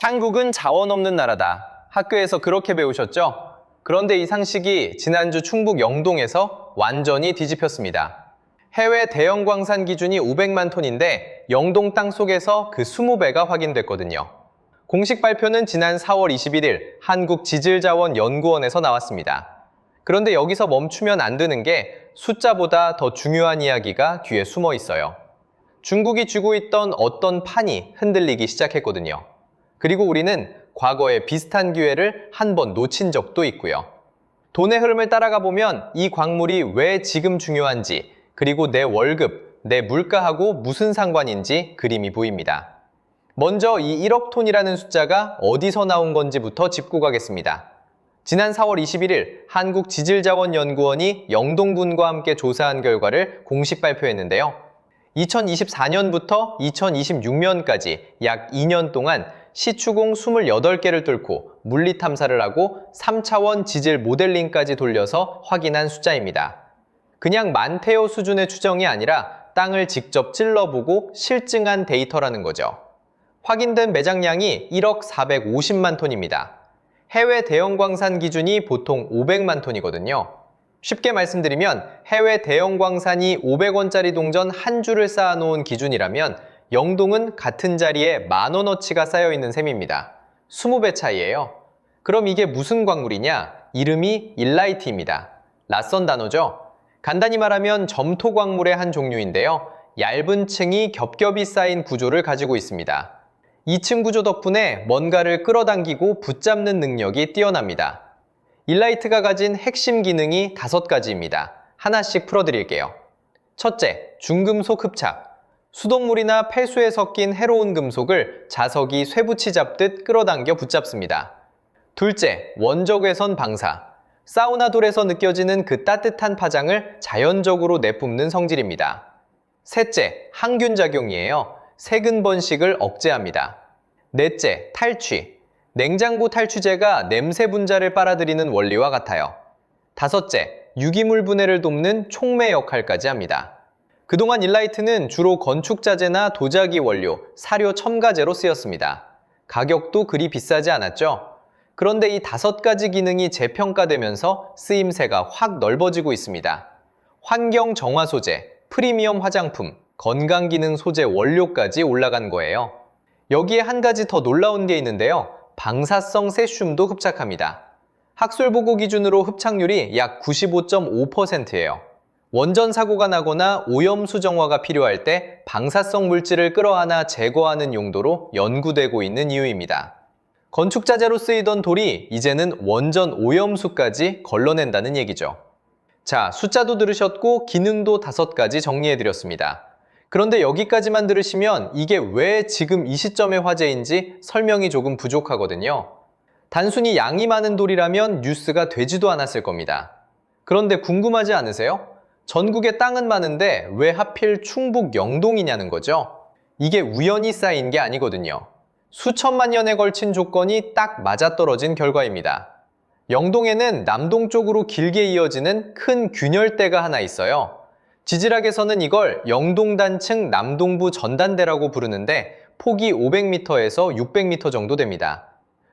한국은 자원 없는 나라다. 학교에서 그렇게 배우셨죠? 그런데 이 상식이 지난주 충북 영동에서 완전히 뒤집혔습니다. 해외 대형 광산 기준이 500만 톤인데 영동 땅 속에서 그 20배가 확인됐거든요. 공식 발표는 지난 4월 21일 한국지질자원연구원에서 나왔습니다. 그런데 여기서 멈추면 안 되는 게 숫자보다 더 중요한 이야기가 뒤에 숨어 있어요. 중국이 쥐고 있던 어떤 판이 흔들리기 시작했거든요. 그리고 우리는 과거에 비슷한 기회를 한 번 놓친 적도 있고요. 돈의 흐름을 따라가 보면 이 광물이 왜 지금 중요한지, 그리고 내 월급, 내 물가하고 무슨 상관인지 그림이 보입니다. 먼저 이 1억 톤이라는 숫자가 어디서 나온 건지부터 짚고 가겠습니다. 지난 4월 21일 한국지질자원연구원이 영동군과 함께 조사한 결과를 공식 발표했는데요. 2024년부터 2026년까지 약 2년 동안 시추공 28개를 뚫고 물리 탐사를 하고 3차원 지질 모델링까지 돌려서 확인한 숫자입니다. 그냥 만테오 수준의 추정이 아니라 땅을 직접 찔러보고 실증한 데이터라는 거죠. 확인된 매장량이 1억 450만 톤입니다. 해외 대형 광산 기준이 보통 500만 톤이거든요. 쉽게 말씀드리면 해외 대형 광산이 500원짜리 동전 한 줄을 쌓아놓은 기준이라면 영동은 같은 자리에 10,000원어치가 쌓여있는 셈입니다. 20배 차이예요. 그럼 이게 무슨 광물이냐? 이름이 일라이트입니다. 낯선 단어죠? 간단히 말하면 점토 광물의 한 종류인데요. 얇은 층이 겹겹이 쌓인 구조를 가지고 있습니다. 이 층 구조 덕분에 뭔가를 끌어당기고 붙잡는 능력이 뛰어납니다. 일라이트가 가진 핵심 기능이 5가지입니다. 하나씩 풀어드릴게요. 첫째, 중금속 흡착. 수돗물이나 폐수에 섞인 해로운 금속을 자석이 쇠붙이 잡듯 끌어당겨 붙잡습니다. 둘째, 원적외선 방사. 사우나돌에서 느껴지는 그 따뜻한 파장을 자연적으로 내뿜는 성질입니다. 셋째, 항균 작용이에요. 세균 번식을 억제합니다. 넷째, 탈취. 냉장고 탈취제가 냄새 분자를 빨아들이는 원리와 같아요. 다섯째, 유기물 분해를 돕는 촉매 역할까지 합니다. 그동안 일라이트는 주로 건축자재나 도자기 원료, 사료 첨가제로 쓰였습니다. 가격도 그리 비싸지 않았죠? 그런데 이 5가지 기능이 재평가되면서 쓰임새가 확 넓어지고 있습니다. 환경 정화 소재, 프리미엄 화장품, 건강기능 소재 원료까지 올라간 거예요. 여기에 한 가지 더 놀라운 게 있는데요. 방사성 세슘도 흡착합니다. 학술보고 기준으로 흡착률이 약 95.5%예요. 원전 사고가 나거나 오염 수정화가 필요할 때 방사성 물질을 끌어안아 제거하는 용도로 연구되고 있는 이유입니다. 건축자재로 쓰이던 돌이 이제는 원전 오염수까지 걸러낸다는 얘기죠. 자, 숫자도 들으셨고 기능도 5가지 정리해드렸습니다. 그런데 여기까지만 들으시면 이게 왜 지금 이 시점에 화제인지 설명이 조금 부족하거든요. 단순히 양이 많은 돌이라면 뉴스가 되지도 않았을 겁니다. 그런데 궁금하지 않으세요? 전국에 땅은 많은데 왜 하필 충북 영동이냐는 거죠? 이게 우연히 쌓인 게 아니거든요. 수천만 년에 걸친 조건이 딱 맞아떨어진 결과입니다. 영동에는 남동쪽으로 길게 이어지는 큰 균열대가 하나 있어요. 지질학에서는 이걸 영동단층 남동부 전단대라고 부르는데 폭이 500m에서 600m 정도 됩니다.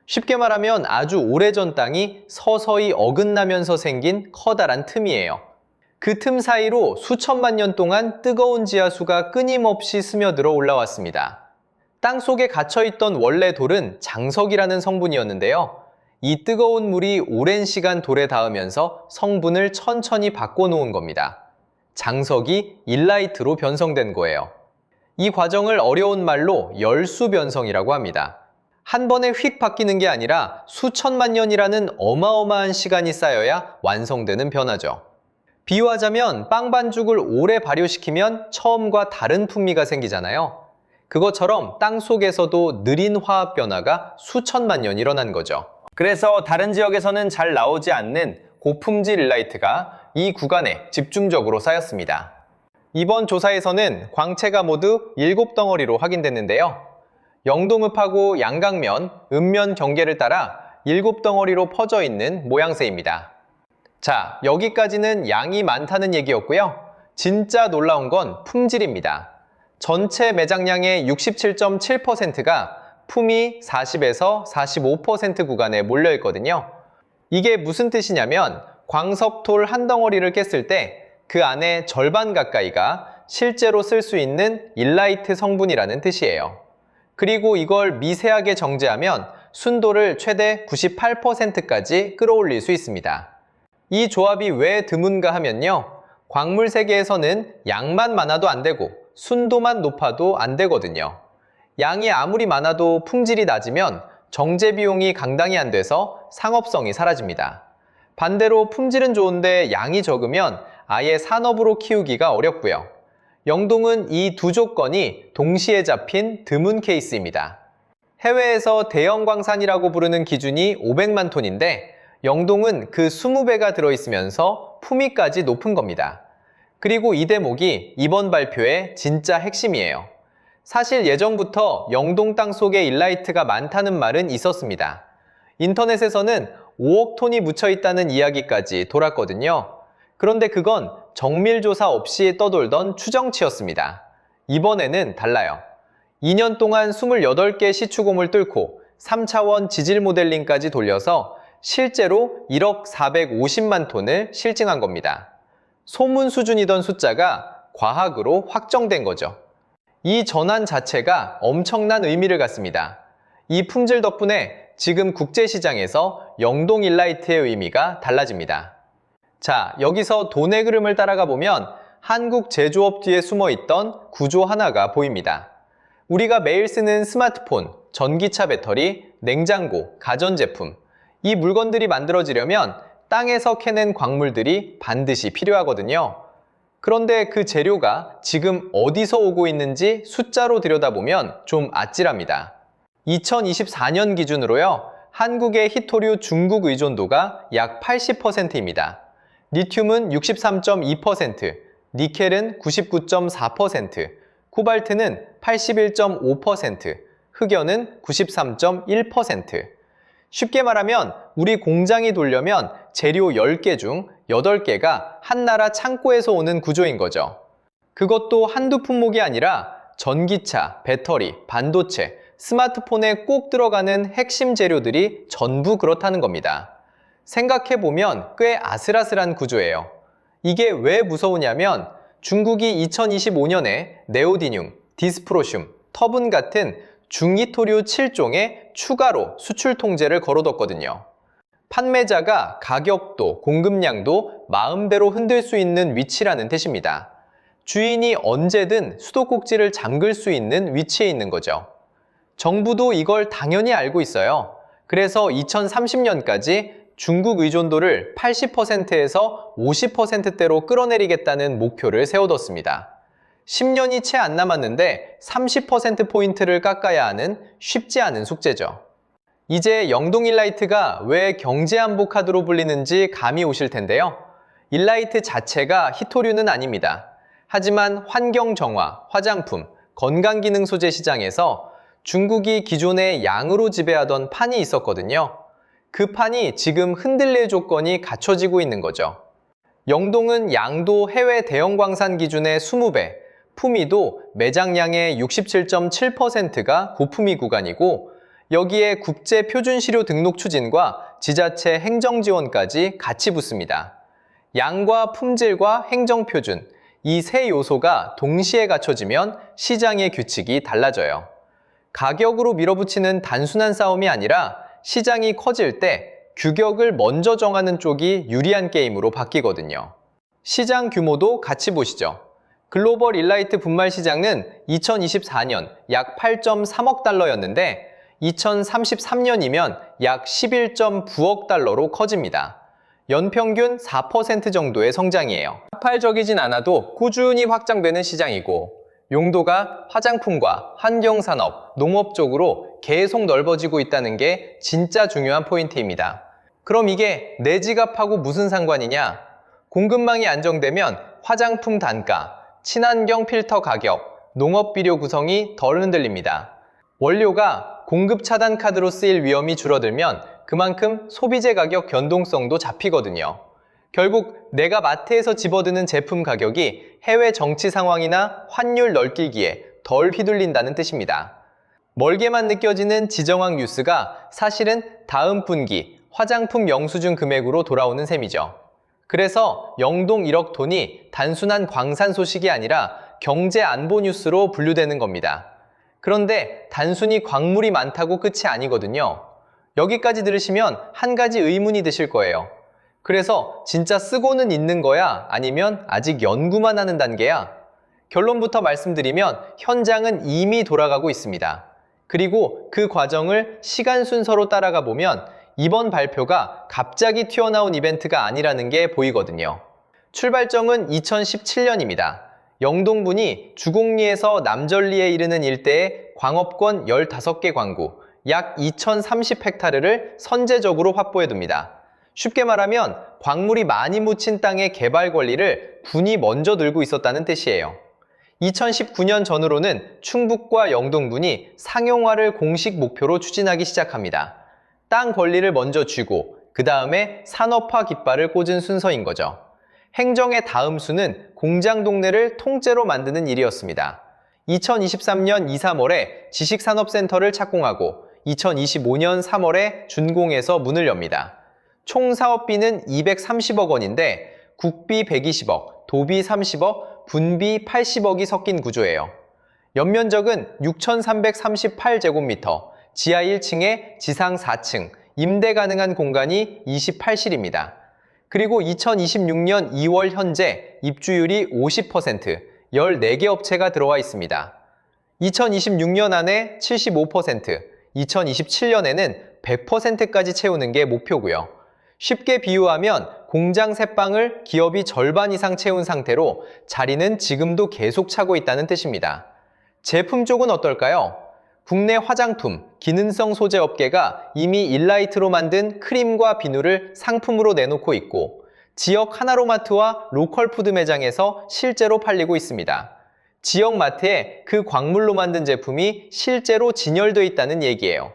쉽게 말하면 아주 오래전 땅이 서서히 어긋나면서 생긴 커다란 틈이에요. 그 틈 사이로 수천만 년 동안 뜨거운 지하수가 끊임없이 스며들어 올라왔습니다. 땅 속에 갇혀있던 원래 돌은 장석이라는 성분이었는데요. 이 뜨거운 물이 오랜 시간 돌에 닿으면서 성분을 천천히 바꿔놓은 겁니다. 장석이 일라이트로 변성된 거예요. 이 과정을 어려운 말로 열수 변성이라고 합니다. 한 번에 휙 바뀌는 게 아니라 수천만 년이라는 어마어마한 시간이 쌓여야 완성되는 변화죠. 비유하자면 빵 반죽을 오래 발효시키면 처음과 다른 풍미가 생기잖아요. 그것처럼 땅 속에서도 느린 화학 변화가 수천만 년 일어난 거죠. 그래서 다른 지역에서는 잘 나오지 않는 고품질 일라이트가 이 구간에 집중적으로 쌓였습니다. 이번 조사에서는 광채가 모두 7덩어리로 확인됐는데요. 영동읍하고 양강면, 읍면 경계를 따라 7덩어리로 퍼져 있는 모양새입니다. 자, 여기까지는 양이 많다는 얘기였고요. 진짜 놀라운 건 품질입니다. 전체 매장량의 67.7%가 품이 40에서 45% 구간에 몰려 있거든요. 이게 무슨 뜻이냐면 광석톨 한 덩어리를 깼을 때 그 안에 절반 가까이가 실제로 쓸 수 있는 일라이트 성분이라는 뜻이에요. 그리고 이걸 미세하게 정제하면 순도를 최대 98%까지 끌어올릴 수 있습니다. 이 조합이 왜 드문가 하면요. 광물 세계에서는 양만 많아도 안 되고 순도만 높아도 안 되거든요. 양이 아무리 많아도 품질이 낮으면 정제 비용이 강당이 안 돼서 상업성이 사라집니다. 반대로 품질은 좋은데 양이 적으면 아예 산업으로 키우기가 어렵고요. 영동은 이 두 조건이 동시에 잡힌 드문 케이스입니다. 해외에서 대형 광산이라고 부르는 기준이 500만 톤인데 영동은 그 20배가 들어있으면서 품위까지 높은 겁니다. 그리고 이 대목이 이번 발표의 진짜 핵심이에요. 사실 예전부터 영동 땅 속에 일라이트가 많다는 말은 있었습니다. 인터넷에서는 5억 톤이 묻혀 있다는 이야기까지 돌았거든요. 그런데 그건 정밀조사 없이 떠돌던 추정치였습니다. 이번에는 달라요. 2년 동안 28개 시추곰을 뚫고 3차원 지질 모델링까지 돌려서 실제로 1억 450만 톤을 실증한 겁니다. 소문 수준이던 숫자가 과학으로 확정된 거죠. 이 전환 자체가 엄청난 의미를 갖습니다. 이 품질 덕분에 지금 국제시장에서 영동 일라이트의 의미가 달라집니다. 자, 여기서 돈의 흐름을 따라가 보면 한국 제조업 뒤에 숨어 있던 구조 하나가 보입니다. 우리가 매일 쓰는 스마트폰, 전기차 배터리, 냉장고, 가전제품, 이 물건들이 만들어지려면 땅에서 캐낸 광물들이 반드시 필요하거든요. 그런데 그 재료가 지금 어디서 오고 있는지 숫자로 들여다보면 좀 아찔합니다. 2024년 기준으로요, 한국의 희토류 중국 의존도가 약 80%입니다. 리튬은 63.2%, 니켈은 99.4%, 코발트는 81.5%, 흑연은 93.1%. 쉽게 말하면 우리 공장이 돌려면 재료 10개 중 8개가 한 나라 창고에서 오는 구조인 거죠. 그것도 한두 품목이 아니라 전기차, 배터리, 반도체, 스마트폰에 꼭 들어가는 핵심 재료들이 전부 그렇다는 겁니다. 생각해보면 꽤 아슬아슬한 구조예요. 이게 왜 무서우냐면 중국이 2025년에 네오디듉, 디스프로슘, 터분 같은 중희토류 7종에 추가로 수출 통제를 걸어뒀거든요. 판매자가 가격도 공급량도 마음대로 흔들 수 있는 위치라는 뜻입니다. 주인이 언제든 수도꼭지를 잠글 수 있는 위치에 있는 거죠. 정부도 이걸 당연히 알고 있어요. 그래서 2030년까지 중국 의존도를 80%에서 50%대로 끌어내리겠다는 목표를 세워뒀습니다. 10년이 채 안 남았는데 30%포인트를 깎아야 하는 쉽지 않은 숙제죠. 이제 영동 일라이트가 왜 경제안보 카드로 불리는지 감이 오실 텐데요. 일라이트 자체가 희토류는 아닙니다. 하지만 환경 정화, 화장품, 건강기능 소재 시장에서 중국이 기존에 양으로 지배하던 판이 있었거든요. 그 판이 지금 흔들릴 조건이 갖춰지고 있는 거죠. 영동은 양도 해외 대형 광산 기준의 20배, 품위도 매장량의 67.7%가 고품위 구간이고 여기에 국제 표준시료 등록 추진과 지자체 행정 지원까지 같이 붙습니다. 양과 품질과 행정 표준, 이 세 요소가 동시에 갖춰지면 시장의 규칙이 달라져요. 가격으로 밀어붙이는 단순한 싸움이 아니라 시장이 커질 때 규격을 먼저 정하는 쪽이 유리한 게임으로 바뀌거든요. 시장 규모도 같이 보시죠. 글로벌 일라이트 분말 시장은 2024년 약 8.3억 달러였는데 2033년이면 약 11.9억 달러로 커집니다. 연평균 4% 정도의 성장이에요. 폭발적이진 않아도 꾸준히 확장되는 시장이고 용도가 화장품과 환경산업, 농업 쪽으로 계속 넓어지고 있다는 게 진짜 중요한 포인트입니다. 그럼 이게 내 지갑하고 무슨 상관이냐? 공급망이 안정되면 화장품 단가, 친환경 필터 가격, 농업 비료 구성이 덜 흔들립니다. 원료가 공급 차단 카드로 쓰일 위험이 줄어들면 그만큼 소비재 가격 변동성도 잡히거든요. 결국 내가 마트에서 집어드는 제품 가격이 해외 정치 상황이나 환율 널뛰기에 덜 휘둘린다는 뜻입니다. 멀게만 느껴지는 지정학 뉴스가 사실은 다음 분기 화장품 영수증 금액으로 돌아오는 셈이죠. 그래서 영동 1억 톤이 단순한 광산 소식이 아니라 경제 안보 뉴스로 분류되는 겁니다. 그런데 단순히 광물이 많다고 끝이 아니거든요. 여기까지 들으시면 한 가지 의문이 드실 거예요. 그래서 진짜 쓰고는 있는 거야? 아니면 아직 연구만 하는 단계야? 결론부터 말씀드리면 현장은 이미 돌아가고 있습니다. 그리고 그 과정을 시간 순서로 따라가 보면 이번 발표가 갑자기 튀어나온 이벤트가 아니라는 게 보이거든요. 출발점은 2017년입니다. 영동군이 주곡리에서 남절리에 이르는 일대에 광업권 15개 광구, 약 2030헥타르를 선제적으로 확보해둡니다. 쉽게 말하면 광물이 많이 묻힌 땅의 개발 권리를 군이 먼저 들고 있었다는 뜻이에요. 2019년 전후로는 충북과 영동군이 상용화를 공식 목표로 추진하기 시작합니다. 땅 권리를 먼저 쥐고 그 다음에 산업화 깃발을 꽂은 순서인 거죠. 행정의 다음 수는 공장 동네를 통째로 만드는 일이었습니다. 2023년 2, 3월에 지식산업센터를 착공하고 2025년 3월에 준공해서 문을 엽니다. 총 사업비는 230억 원인데 국비 120억, 도비 30억, 분비 80억이 섞인 구조예요. 연면적은 6,338제곱미터, 지하 1층에 지상 4층, 임대 가능한 공간이 28실입니다. 그리고 2026년 2월 현재 입주율이 50%, 14개 업체가 들어와 있습니다. 2026년 안에 75%, 2027년에는 100%까지 채우는 게 목표고요. 쉽게 비유하면 공장 3방을 기업이 절반 이상 채운 상태로 자리는 지금도 계속 차고 있다는 뜻입니다. 제품 쪽은 어떨까요? 국내 화장품, 기능성 소재 업계가 이미 일라이트로 만든 크림과 비누를 상품으로 내놓고 있고 지역 하나로마트와 로컬푸드 매장에서 실제로 팔리고 있습니다. 지역 마트에 그 광물로 만든 제품이 실제로 진열돼 있다는 얘기예요.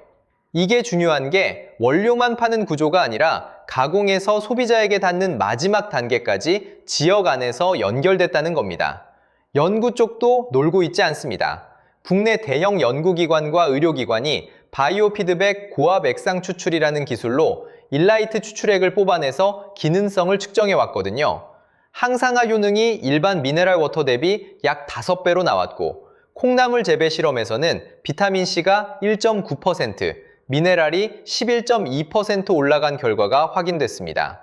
이게 중요한 게 원료만 파는 구조가 아니라 가공해서 소비자에게 닿는 마지막 단계까지 지역 안에서 연결됐다는 겁니다. 연구 쪽도 놀고 있지 않습니다. 국내 대형 연구기관과 의료기관이 바이오 피드백 고압 액상 추출이라는 기술로 일라이트 추출액을 뽑아내서 기능성을 측정해 왔거든요. 항산화 효능이 일반 미네랄 워터 대비 약 5배로 나왔고 콩나물 재배 실험에서는 비타민C가 1.9%, 미네랄이 11.2% 올라간 결과가 확인됐습니다.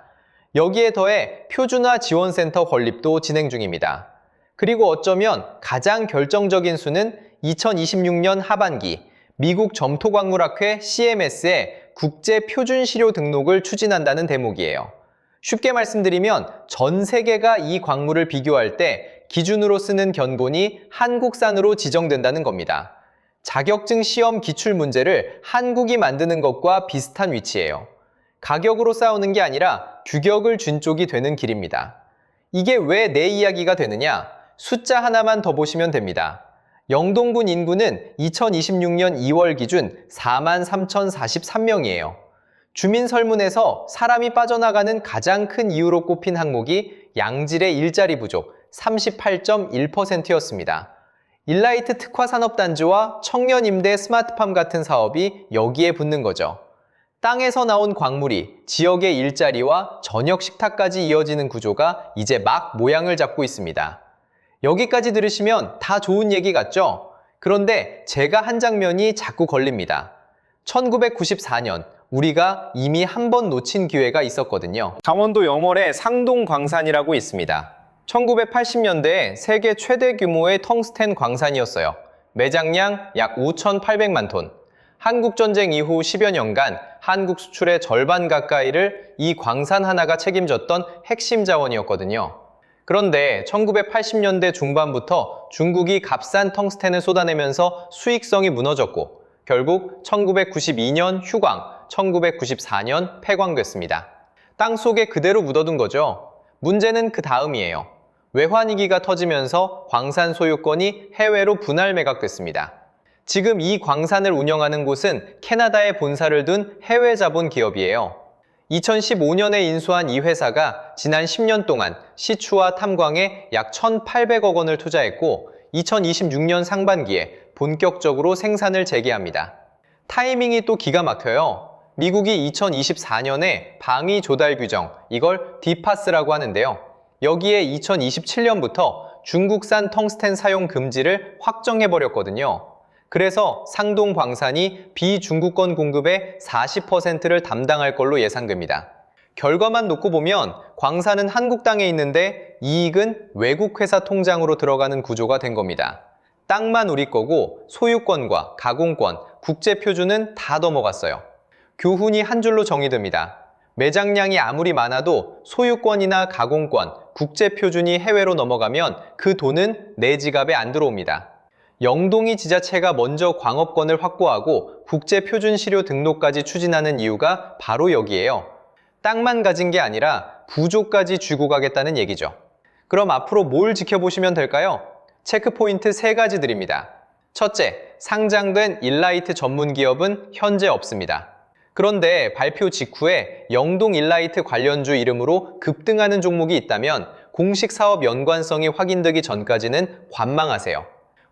여기에 더해 표준화 지원센터 건립도 진행 중입니다. 그리고 어쩌면 가장 결정적인 수는 2026년 하반기 미국 점토광물학회 CMS에 국제 표준시료 등록을 추진한다는 대목이에요. 쉽게 말씀드리면 전 세계가 이 광물을 비교할 때 기준으로 쓰는 견본이 한국산으로 지정된다는 겁니다. 자격증 시험 기출 문제를 한국이 만드는 것과 비슷한 위치예요. 가격으로 싸우는 게 아니라 규격을 준 쪽이 되는 길입니다. 이게 왜 내 이야기가 되느냐? 숫자 하나만 더 보시면 됩니다. 영동군 인구는 2026년 2월 기준 43,043명이에요. 주민 설문에서 사람이 빠져나가는 가장 큰 이유로 꼽힌 항목이 양질의 일자리 부족 38.1%였습니다. 일라이트 특화 산업단지와 청년 임대 스마트팜 같은 사업이 여기에 붙는 거죠. 땅에서 나온 광물이 지역의 일자리와 저녁 식탁까지 이어지는 구조가 이제 막 모양을 잡고 있습니다. 여기까지 들으시면 다 좋은 얘기 같죠? 그런데 제가 한 장면이 자꾸 걸립니다. 1994년 우리가 이미 한 번 놓친 기회가 있었거든요. 강원도 영월에 상동광산이라고 있습니다. 1980년대에 세계 최대 규모의 텅스텐 광산이었어요. 매장량 약 5,800만 톤. 한국전쟁 이후 10여 년간 한국 수출의 절반 가까이를 이 광산 하나가 책임졌던 핵심 자원이었거든요. 그런데 1980년대 중반부터 중국이 값싼 텅스텐을 쏟아내면서 수익성이 무너졌고 결국 1992년 휴광, 1994년 폐광됐습니다. 땅속에 그대로 묻어둔 거죠. 문제는 그 다음이에요. 외환위기가 터지면서 광산 소유권이 해외로 분할 매각됐습니다. 지금 이 광산을 운영하는 곳은 캐나다에 본사를 둔 해외 자본 기업이에요. 2015년에 인수한 이 회사가 지난 10년 동안 시추와 탐광에 약 1,800억 원을 투자했고 2026년 상반기에 본격적으로 생산을 재개합니다. 타이밍이 또 기가 막혀요. 미국이 2024년에 방위 조달 규정, 이걸 디파스라고 하는데요. 여기에 2027년부터 중국산 텅스텐 사용 금지를 확정해버렸거든요. 그래서 상동 광산이 비중국권 공급의 40%를 담당할 걸로 예상됩니다. 결과만 놓고 보면 광산은 한국 땅에 있는데 이익은 외국 회사 통장으로 들어가는 구조가 된 겁니다. 땅만 우리 거고 소유권과 가공권, 국제 표준은 다 넘어갔어요. 교훈이 한 줄로 정의됩니다. 매장량이 아무리 많아도 소유권이나 가공권, 국제 표준이 해외로 넘어가면 그 돈은 내 지갑에 안 들어옵니다. 영동이 지자체가 먼저 광업권을 확보하고 국제 표준 시료 등록까지 추진하는 이유가 바로 여기예요. 땅만 가진 게 아니라 부조까지 쥐고 가겠다는 얘기죠. 그럼 앞으로 뭘 지켜보시면 될까요? 체크포인트 3가지 드립니다. 첫째, 상장된 일라이트 전문 기업은 현재 없습니다. 그런데 발표 직후에 영동 일라이트 관련주 이름으로 급등하는 종목이 있다면 공식 사업 연관성이 확인되기 전까지는 관망하세요.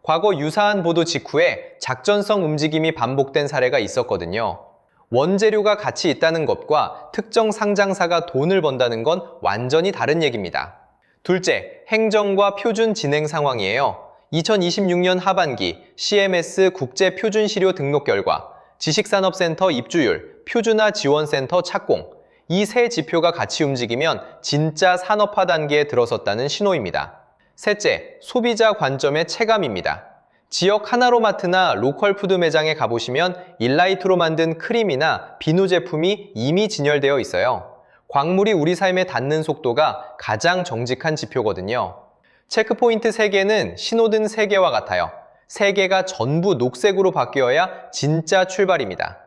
과거 유사한 보도 직후에 작전성 움직임이 반복된 사례가 있었거든요. 원재료가 가치 있다는 것과 특정 상장사가 돈을 번다는 건 완전히 다른 얘기입니다. 둘째, 행정과 표준 진행 상황이에요. 2026년 하반기 CMS 국제 표준 시료 등록 결과, 지식산업센터 입주율, 표준화 지원센터 착공, 이 세 지표가 같이 움직이면 진짜 산업화 단계에 들어섰다는 신호입니다. 셋째, 소비자 관점의 체감입니다. 지역 하나로마트나 로컬 푸드 매장에 가보시면 일라이트로 만든 크림이나 비누 제품이 이미 진열되어 있어요. 광물이 우리 삶에 닿는 속도가 가장 정직한 지표거든요. 체크포인트 3개는 신호등 3개와 같아요. 3개가 전부 녹색으로 바뀌어야 진짜 출발입니다.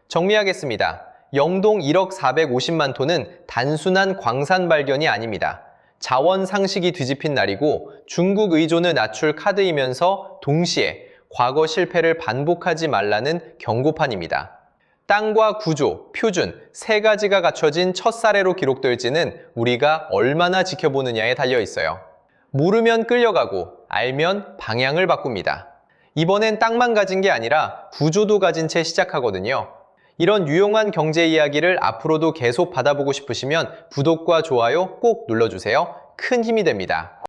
정리하겠습니다. 영동 1억 450만 톤은 단순한 광산 발견이 아닙니다. 자원 상식이 뒤집힌 날이고 중국 의존을 낮출 카드이면서 동시에 과거 실패를 반복하지 말라는 경고판입니다. 땅과 구조, 표준 3가지가 갖춰진 첫 사례로 기록될지는 우리가 얼마나 지켜보느냐에 달려 있어요. 모르면 끌려가고 알면 방향을 바꿉니다. 이번엔 땅만 가진 게 아니라 구조도 가진 채 시작하거든요. 이런 유용한 경제 이야기를 앞으로도 계속 받아보고 싶으시면 구독과 좋아요 꼭 눌러주세요. 큰 힘이 됩니다.